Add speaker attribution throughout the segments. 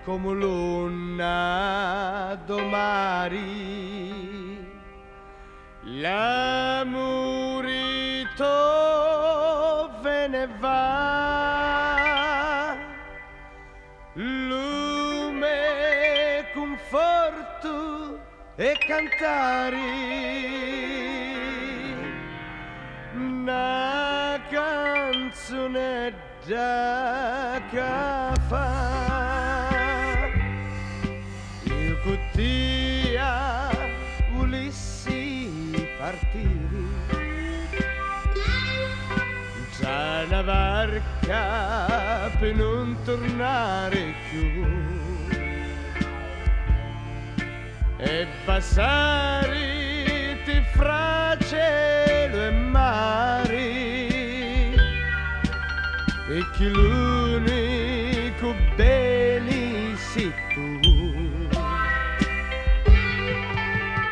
Speaker 1: come l'una domani. L'amorito ve ne va, lume, conforto e cantare. Una canzone da fa io cottia volissi partire già una barca per non tornare più e passare ti fra cielo e mare e che l'unico bene sei tu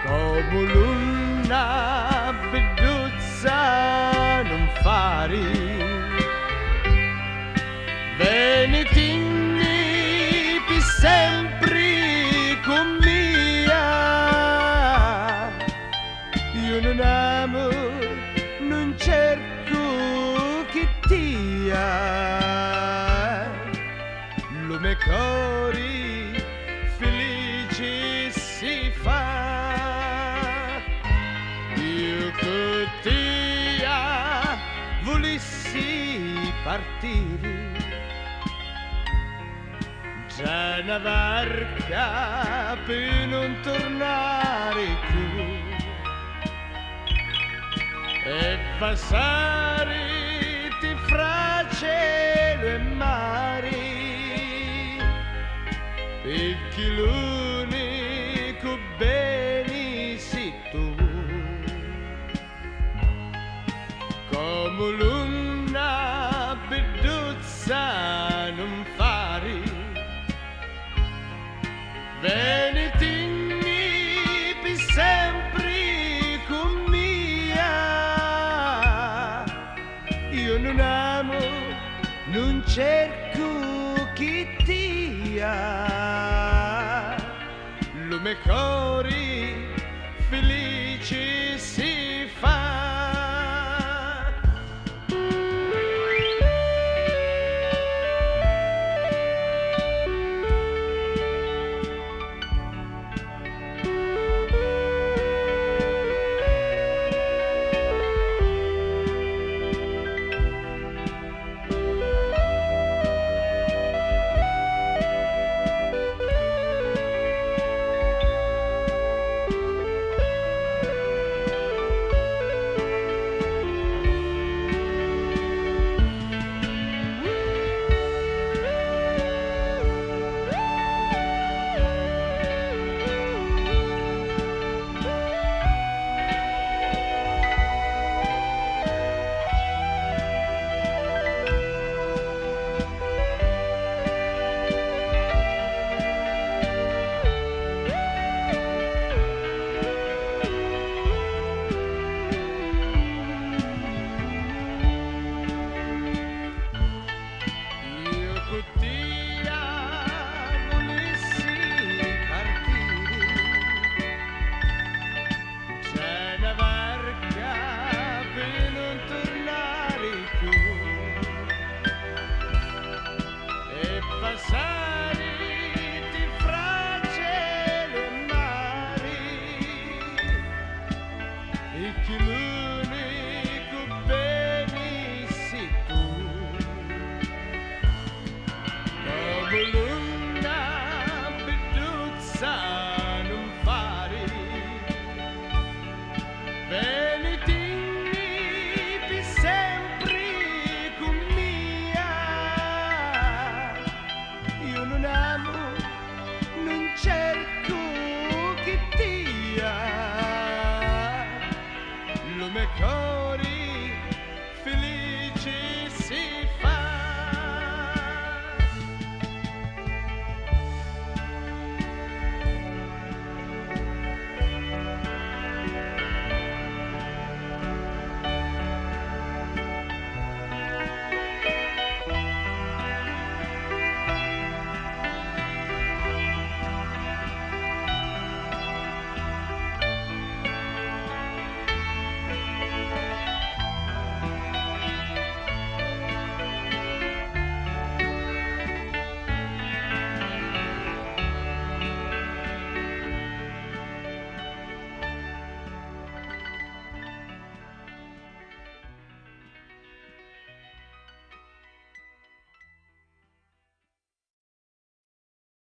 Speaker 1: come l'una beduzza non fare venitini per sempre con mia io non amo non cerco che lume cori felici si fa io che tia volissi partire già una barca per non tornare più e passare ti fra cielo e mare perché l'unico bene sei tu come l'una beduzza non fare venitini per sempre con mia io non amo non cerco chi lume cori felici si fa saliti fra cielo e mare e che l'unico bene sei tu come l'una beduzza non fare venitini per sempre con mia io non amo, non cerco che lume cori felici